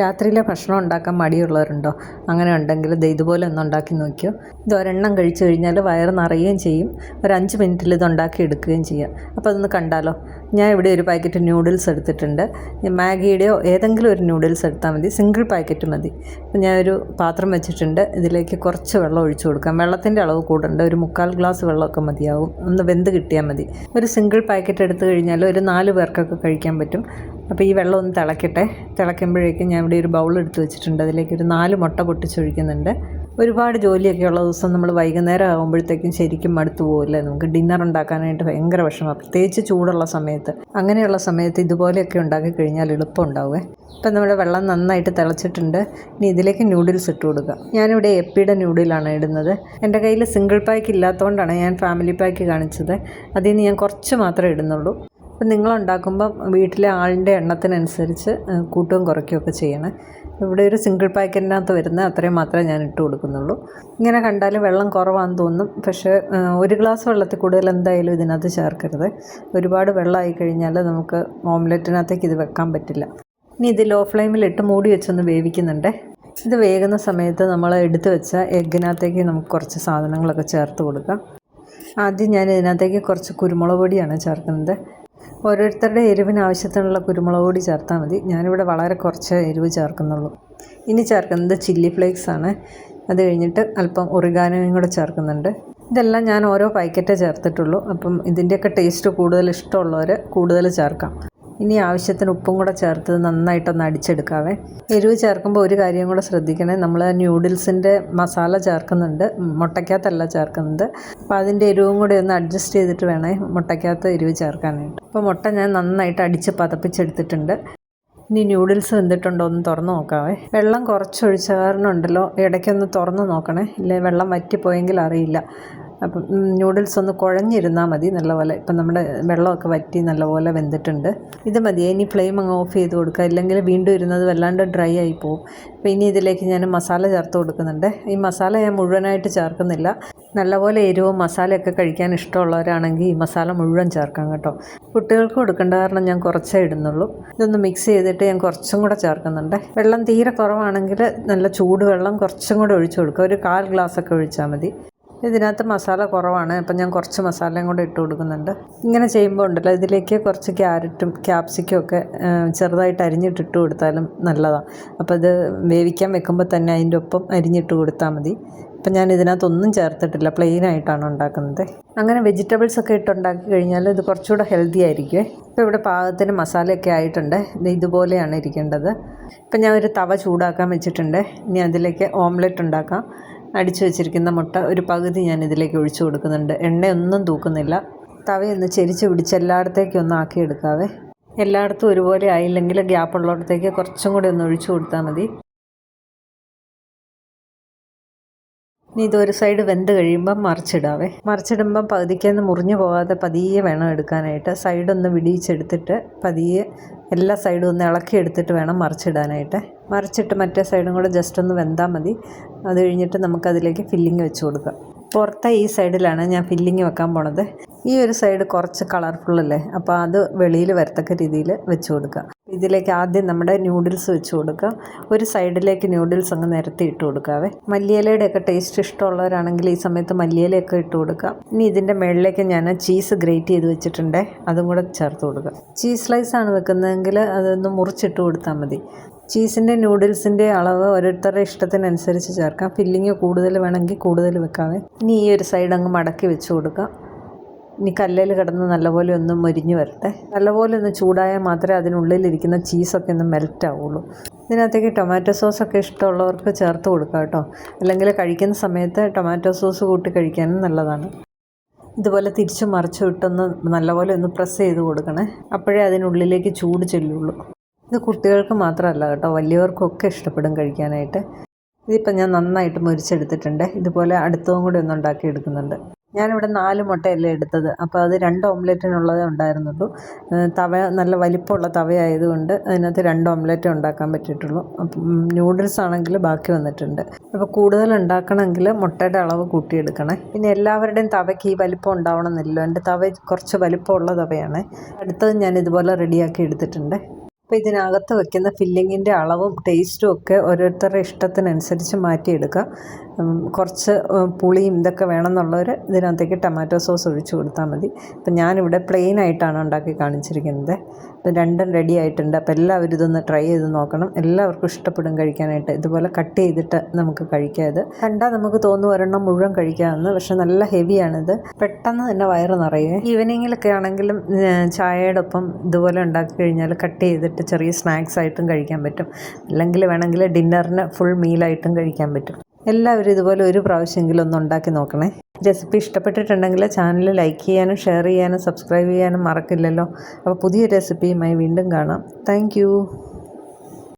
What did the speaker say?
രാത്രിയിലെ ഭക്ഷണം ഉണ്ടാക്കാൻ മടിയുള്ളവരുണ്ടോ? അങ്ങനെ ഉണ്ടെങ്കിൽ ഇതുപോലെ ഒന്ന് ഉണ്ടാക്കി നോക്കിയോ. ഇത് ഒരെണ്ണം കഴിച്ചു കഴിഞ്ഞാൽ വയറ് നിറയുകയും ചെയ്യും, ഒരു 5 മിനിറ്റിൽ ഇത് ഉണ്ടാക്കി എടുക്കുകയും ചെയ്യാം. അപ്പോൾ അതൊന്ന് കണ്ടാലോ. ഞാൻ ഇവിടെ ഒരു പാക്കറ്റ് നൂഡിൽസ് എടുത്തിട്ടുണ്ട്. മാഗിയുടെയോ ഏതെങ്കിലും ഒരു നൂഡിൽസ് എടുത്താൽ മതി, സിംഗിൾ പാക്കറ്റ് മതി. അപ്പോൾ ഞാനൊരു പാത്രം വെച്ചിട്ടുണ്ട്. ഇതിലേക്ക് കുറച്ച് വെള്ളം ഒഴിച്ചു കൊടുക്കാം. വെള്ളത്തിൻ്റെ അളവ് കൂടണ്ട, ഒരു 3/4 ഗ്ലാസ് വെള്ളമൊക്കെ മതിയാവും. ഒന്ന് വെന്ത് കിട്ടിയാൽ മതി. ഒരു സിംഗിൾ പാക്കറ്റ് എടുത്തു കഴിഞ്ഞാൽ ഒരു 4 പേർക്കൊക്കെ കഴിക്കാൻ പറ്റും. അപ്പോൾ ഈ വെള്ളം ഒന്ന് തിളയ്ക്കട്ടെ. തിളയ്ക്കുമ്പോഴേക്കും ഞാൻ ഇവിടെ ഒരു ബൗൾ എടുത്ത് വെച്ചിട്ടുണ്ട്. അതിലേക്ക് ഒരു 4 മുട്ട പൊട്ടിച്ചൊഴിക്കുന്നുണ്ട്. ഒരുപാട് ജോലിയൊക്കെ ഉള്ള ദിവസം നമ്മൾ വൈകുന്നേരം ആകുമ്പോഴത്തേക്കും ശരിക്കും മടുത്തു പോകില്ലേ. നമുക്ക് ഡിന്നർ ഉണ്ടാക്കാനായിട്ട് ഭയങ്കര വിഷമമാണ്, പ്രത്യേകിച്ച് ചൂടുള്ള സമയത്ത്. അങ്ങനെയുള്ള സമയത്ത് ഇതുപോലെയൊക്കെ ഉണ്ടാക്കി കഴിഞ്ഞാൽ എളുപ്പം ഉണ്ടാവുമേ. ഇപ്പം നമ്മുടെ വെള്ളം നന്നായിട്ട് തിളച്ചിട്ടുണ്ട്. ഇനി ഇതിലേക്ക് നൂഡിൽസ് ഇട്ട് കൊടുക്കുക. ഞാനിവിടെ എപ്പിയുടെ നൂഡിലാണ് ഇടുന്നത്. എൻ്റെ കയ്യിൽ സിംഗിൾ പാക്ക് ഇല്ലാത്തതുകൊണ്ടാണ് ഞാൻ ഫാമിലി പാക്ക് കാണിച്ചത്. അതിൽ നിന്ന് ഞാൻ കുറച്ച് മാത്രമേ ഇടുന്നുള്ളൂ. അപ്പം നിങ്ങളുണ്ടാക്കുമ്പം വീട്ടിലെ ആളിൻ്റെ എണ്ണത്തിനനുസരിച്ച് കൂട്ടുകയും കുറയ്ക്കുകയൊക്കെ ചെയ്യണം. ഇവിടെ ഒരു സിംഗിൾ പാക്കറ്റിനകത്ത് വരുന്ന അത്രയും മാത്രമേ ഞാൻ ഇട്ട് കൊടുക്കുന്നുള്ളൂ. ഇങ്ങനെ കണ്ടാൽ വെള്ളം കുറവാണെന്ന് തോന്നും, പക്ഷേ 1 ഗ്ലാസ് വെള്ളത്തിൽ കൂടുതൽ എന്തായാലും ഇതിനകത്ത് ചേർക്കരുത്. ഒരുപാട് വെള്ളമായി കഴിഞ്ഞാൽ നമുക്ക് ഓംലെറ്റിനകത്തേക്ക് ഇത് വെക്കാൻ പറ്റില്ല. ഇനി ഇത് ലോ ഫ്ലെയിമിലിട്ട് മൂടി വെച്ചൊന്ന് വേവിക്കുന്നുണ്ട്. ഇത് വേകുന്ന സമയത്ത് നമ്മൾ എടുത്ത് വെച്ച എഗ്ഗിനകത്തേക്ക് നമുക്ക് കുറച്ച് സാധനങ്ങളൊക്കെ ചേർത്ത് കൊടുക്കാം. ആദ്യം ഞാൻ ഇതിനകത്തേക്ക് കുറച്ച് കുരുമുളക് പൊടിയാണ് ചേർക്കുന്നത്. ഓരോരുത്തരുടെ എരിവിന് ആവശ്യത്തിനുള്ള കുരുമുളക് പൊടി ചേർത്താൽ മതി. ഞാനിവിടെ വളരെ കുറച്ച് എരിവ് ചേർക്കുന്നുള്ളൂ. ഇനി ചേർക്കുന്നത് ചില്ലി ഫ്ലേക്സ് ആണ്. അത് കഴിഞ്ഞിട്ട് അല്പം ഒറിഗാനോയും കൂടെ ചേർക്കുന്നുണ്ട്. ഇതെല്ലാം ഞാൻ ഓരോ പാക്കറ്റേ ചേർത്തിട്ടുള്ളൂ. അപ്പം ഇതിൻ്റെയൊക്കെ ടേസ്റ്റ് കൂടുതൽ ഇഷ്ടമുള്ളവർ കൂടുതൽ ചേർക്കാം. ഇനി ആവശ്യത്തിന് ഉപ്പും കൂടെ ചേർത്ത് നന്നായിട്ടൊന്ന് അടിച്ചെടുക്കാവേ. എരിവ് ചേർക്കുമ്പോൾ ഒരു കാര്യം കൂടെ ശ്രദ്ധിക്കണേ, നമ്മൾ നൂഡിൽസിൻ്റെ മസാല ചേർക്കുന്നുണ്ട്, മുട്ടയ്ക്കകത്തല്ല ചേർക്കുന്നത്. അപ്പോൾ അതിൻ്റെ എരിവും കൂടെ ഒന്ന് അഡ്ജസ്റ്റ് ചെയ്തിട്ട് വേണേ മുട്ടയ്ക്കകത്ത് എരിവ് ചേർക്കാനായിട്ട്. അപ്പോൾ മുട്ട ഞാൻ നന്നായിട്ട് അടിച്ച് പതപ്പിച്ചെടുത്തിട്ടുണ്ട്. ഇനി നൂഡിൽസ് വെന്തിട്ടുണ്ടോ ഒന്ന് തുറന്ന് നോക്കാവേ. വെള്ളം കുറച്ചൊഴിച്ച കാരണം ഉണ്ടല്ലോ, ഇടയ്ക്കൊന്ന് തുറന്ന് നോക്കണേ, ഇല്ലേ വെള്ളം വറ്റിപ്പോയെങ്കിൽ അറിയില്ല. അപ്പം നൂഡിൽസ് ഒന്ന് കുഴഞ്ഞിരുന്നാൽ മതി നല്ലപോലെ. ഇപ്പം നമ്മുടെ വെള്ളമൊക്കെ വറ്റി നല്ലപോലെ വെന്തിട്ടുണ്ട്. ഇത് മതി. ഇനി ഫ്ലെയിം അങ്ങ് ഓഫ് ചെയ്ത് കൊടുക്കുക, ഇല്ലെങ്കിൽ വീണ്ടും ഇരുന്നത് വല്ലാണ്ട് ഡ്രൈ ആയി പോകും. അപ്പോൾ ഇനി ഇതിലേക്ക് ഞാൻ മസാല ചേർത്ത് കൊടുക്കുന്നുണ്ട്. ഈ മസാല ഞാൻ മുഴുവനായിട്ട് ചേർക്കുന്നില്ല. നല്ലപോലെ എരിവും മസാലയൊക്കെ കഴിക്കാൻ ഇഷ്ടമുള്ളവരാണെങ്കിൽ ഈ മസാല മുഴുവൻ ചേർക്കാം കേട്ടോ. കുട്ടികൾക്ക് കൊടുക്കേണ്ട കാരണം ഞാൻ കുറച്ചേ ഇടുന്നുള്ളൂ. ഇതൊന്ന് മിക്സ് ചെയ്തിട്ട് ഞാൻ കുറച്ചും കൂടെ ചേർക്കുന്നുണ്ട്. വെള്ളം തീരെ കുറവാണെങ്കിൽ നല്ല ചൂടുവെള്ളം കുറച്ചും കൂടെ ഒഴിച്ചു കൊടുക്കുക. ഒരു 1/4 ഗ്ലാസ്സൊക്കെ ഒഴിച്ചാൽ മതി. ഇതിനകത്ത് മസാല കുറവാണ്, അപ്പം ഞാൻ കുറച്ച് മസാലയും കൂടെ ഇട്ട് കൊടുക്കുന്നുണ്ട്. ഇങ്ങനെ ചെയ്യുമ്പോൾ ഉണ്ടല്ലോ, ഇതിലേക്ക് കുറച്ച് ക്യാരറ്റും ക്യാപ്സിക്കും ഒക്കെ ചെറുതായിട്ട് അരിഞ്ഞിട്ടിട്ട് കൊടുത്താലും നല്ലതാണ്. അപ്പോൾ ഇത് വേവിക്കാൻ വെക്കുമ്പോൾ തന്നെ അതിൻ്റെ ഒപ്പം അരിഞ്ഞിട്ട് കൊടുത്താൽ മതി. അപ്പം ഞാൻ ഇതിനകത്തൊന്നും ചേർത്തിട്ടില്ല, പ്ലെയിൻ ആയിട്ടാണ് ഉണ്ടാക്കുന്നത്. അങ്ങനെ വെജിറ്റബിൾസ് ഒക്കെ ഇട്ടുണ്ടാക്കി കഴിഞ്ഞാൽ ഇത് കുറച്ചുകൂടെ ഹെൽത്തി ആയിരിക്കും. ഇപ്പോൾ ഇവിടെ പാകത്തിന് മസാലയൊക്കെ ആയിട്ടുണ്ട്. ഇതുപോലെയാണ് ഇരിക്കേണ്ടത്. ഇപ്പം ഞാൻ ഒരു തവ ചൂടാക്കാൻ വെച്ചിട്ടുണ്ട്. ഇനി അതിലേക്ക് ഓംലെറ്റ് ഉണ്ടാക്കാം. അടിച്ചു വെച്ചിരിക്കുന്ന മുട്ട ഒരു പകുതി ഞാൻ ഇതിലേക്ക് ഒഴിച്ചു കൊടുക്കുന്നുണ്ട്. എണ്ണയൊന്നും തൂക്കുന്നില്ല. തവയൊന്ന് ചെരിച്ച് പിടിച്ച് എല്ലായിടത്തേക്കും ഒന്ന് ആക്കിയെടുക്കാവേ. എല്ലായിടത്തും ഒരുപോലെ ആയില്ലെങ്കിൽ ഗ്യാപ്പുള്ളിടത്തേക്ക് കുറച്ചും കൂടി ഒന്ന് ഒഴിച്ചു കൊടുത്താൽ മതി. ഇനി ഇതൊരു സൈഡ് വെന്ത് കഴിയുമ്പം മറിച്ചിടാവേ. മറിച്ചിടുമ്പം പകുതിക്കൊന്ന് മുറിഞ്ഞു പോകാതെ പതിയെ വേണം എടുക്കാനായിട്ട്. സൈഡൊന്ന് വിടിയിച്ചെടുത്തിട്ട് പതിയെ എല്ലാ സൈഡും ഒന്ന് ഇളക്കിയെടുത്തിട്ട് വേണം മറിച്ചിടാനായിട്ട്. മറിച്ചിട്ട് മറ്റേ സൈഡും കൂടെ ജസ്റ്റ് ഒന്ന് വെന്താൽ മതി. അത് കഴിഞ്ഞിട്ട് നമുക്കതിലേക്ക് ഫില്ലിങ് വെച്ച് കൊടുക്കാം. പുറത്തെ ഈ സൈഡിലാണ് ഞാൻ ഫില്ലിങ് വെക്കാൻ പോണത്. ഈ ഒരു സൈഡ് കുറച്ച് കളർഫുള്ളല്ലേ, അപ്പോൾ അത് വെളിയിൽ വരത്തക്ക രീതിയിൽ വെച്ച് കൊടുക്കുക. ഇതിലേക്ക് ആദ്യം നമ്മുടെ നൂഡിൽസ് വെച്ച് കൊടുക്കുക. ഒരു സൈഡിലേക്ക് നൂഡിൽസ് അങ്ങ് നിരത്തി ഇട്ട് കൊടുക്കാവേ. മല്ലിയിലയുടെയൊക്കെ ടേസ്റ്റ് ഇഷ്ടമുള്ളവരാണെങ്കിൽ ഈ സമയത്ത് മല്ലിയിലയൊക്കെ ഇട്ട് കൊടുക്കുക. ഇനി ഇതിൻ്റെ മുകളിലേക്ക് ഞാൻ ചീസ് ഗ്രേറ്റ് ചെയ്ത് വെച്ചിട്ടുണ്ട്, അതും കൂടെ ചേർത്ത് കൊടുക്കുക. ചീസ് സ്ലൈസാണ് വെക്കുന്നതെങ്കിൽ അതൊന്ന് മുറിച്ചിട്ട് കൊടുത്താൽ മതി. ചീസിൻ്റെ നൂഡിൽസിൻ്റെ അളവ് ഓരോരുത്തരുടെ ഇഷ്ടത്തിനനുസരിച്ച് ചേർക്കാം. ഫില്ലിങ് കൂടുതൽ വേണമെങ്കിൽ കൂടുതൽ വെക്കാവേ. ഇനി ഈ ഒരു സൈഡ് അങ്ങ് മടക്കി വെച്ച് കൊടുക്കാം. ഇനി കല്ലിൽ കിടന്ന് നല്ലപോലെ ഒന്ന് മൊരിഞ്ഞ് വരട്ടെ. നല്ലപോലെ ഒന്ന് ചൂടായാൽ മാത്രമേ അതിനുള്ളിലിരിക്കുന്ന ചീസൊക്കെ ഒന്ന് മെൽറ്റ് ആവുള്ളൂ. ഇതിനകത്തേക്ക് ടൊമാറ്റോ സോസൊക്കെ ഇഷ്ടമുള്ളവർക്ക് ചേർത്ത് കൊടുക്കാം കേട്ടോ. അല്ലെങ്കിൽ കഴിക്കുന്ന സമയത്ത് ടൊമാറ്റോ സോസ് കൂട്ടി കഴിക്കാനും നല്ലതാണ്. ഇതുപോലെ തിരിച്ചും മറിച്ചും ഇട്ടൊന്ന് നല്ലപോലെ ഒന്ന് പ്രസ് ചെയ്ത് കൊടുക്കണേ. അപ്പോഴേ അതിനുള്ളിലേക്ക് ചൂട് ചെല്ലുള്ളൂ. ഇത് കുട്ടികൾക്ക് മാത്രമല്ല കേട്ടോ, വലിയവർക്കൊക്കെ ഇഷ്ടപ്പെടും കഴിക്കാനായിട്ട്. ഇതിപ്പോൾ ഞാൻ നന്നായിട്ട് മുരിച്ചെടുത്തിട്ടുണ്ട്. ഇതുപോലെ അടുത്തതും കൂടി ഒന്ന് ഉണ്ടാക്കി എടുക്കുന്നുണ്ട്. ഞാനിവിടെ 4 മുട്ടയല്ലേ എടുത്തത്, അപ്പോൾ അത് 2 ഓംലെറ്റിനുള്ളതേ ഉണ്ടായിരുന്നുള്ളൂ. തവ നല്ല വലിപ്പമുള്ള തവയായതുകൊണ്ട് അതിനകത്ത് 2 ഓംലെറ്റേ ഉണ്ടാക്കാൻ പറ്റിയിട്ടുള്ളൂ. അപ്പം നൂഡിൽസ് ആണെങ്കിൽ ബാക്കി വന്നിട്ടുണ്ട്. അപ്പോൾ കൂടുതൽ ഉണ്ടാക്കണമെങ്കിൽ മുട്ടയുടെ അളവ് കൂട്ടിയെടുക്കണേ. പിന്നെ എല്ലാവരുടെയും തവയ്ക്ക് ഈ വലിപ്പം ഉണ്ടാവണമെന്നില്ലല്ലോ. എൻ്റെ തവ കുറച്ച് വലിപ്പമുള്ള തവയാണ്. അടുത്തത് ഞാൻ ഇതുപോലെ റെഡിയാക്കി എടുത്തിട്ടുണ്ട്. അപ്പോൾ ഇതിനകത്ത് വെക്കുന്ന ഫില്ലിങ്ങിൻ്റെ അളവും ടേസ്റ്റും ഒക്കെ ഓരോരുത്തരുടെ ഇഷ്ടത്തിനനുസരിച്ച് മാറ്റിയെടുക്കുക. കുറച്ച് പുളിയും ഇതൊക്കെ വേണമെന്നുള്ളവർ ഇതിനകത്തേക്ക് ടൊമാറ്റോ സോസ് ഒഴിച്ച് കൊടുത്താൽ മതി. അപ്പം ഞാനിവിടെ പ്ലെയിൻ ആയിട്ടാണ് ഉണ്ടാക്കി കാണിച്ചിരിക്കുന്നത്. അപ്പം രണ്ടും റെഡി ആയിട്ടുണ്ട്. അപ്പോൾ എല്ലാവരും ഇതൊന്ന് ട്രൈ ചെയ്ത് നോക്കണം. എല്ലാവർക്കും ഇഷ്ടപ്പെടും കഴിക്കാനായിട്ട്. ഇതുപോലെ കട്ട് ചെയ്തിട്ട് നമുക്ക് കഴിക്കാം. ഇത് കണ്ടാൽ നമുക്ക് തോന്നും ഒരെണ്ണം മുഴുവൻ കഴിക്കാമെന്ന്, പക്ഷെ നല്ല ഹെവിയാണിത്. പെട്ടെന്ന് തന്നെ വയറ് നിറയെ. ഈവനിങ്ങിലൊക്കെ ആണെങ്കിലും ചായയുടെ ഒപ്പം ഇതുപോലെ ഉണ്ടാക്കി കഴിഞ്ഞാൽ കട്ട് ചെയ്തിട്ട് ചെറിയ സ്നാക്സ് ആയിട്ടും കഴിക്കാൻ പറ്റും. അല്ലെങ്കിൽ വേണമെങ്കിൽ ഡിന്നറിന് ഫുൾ മീലായിട്ടും കഴിക്കാൻ പറ്റും. എല്ലാവരും ഇതുപോലെ ഒരു പ്രാവശ്യമെങ്കിലും ഒന്ന് ഉണ്ടാക്കി നോക്കണേ. റെസിപ്പി ഇഷ്ടപ്പെട്ടിട്ടുണ്ടെങ്കിൽ ചാനൽ ലൈക്ക് ചെയ്യാനും ഷെയർ ചെയ്യാനും സബ്സ്ക്രൈബ് ചെയ്യാനും മറക്കില്ലല്ലോ. അപ്പോൾ പുതിയ റെസിപ്പിയുമായി വീണ്ടും കാണാം. താങ്ക്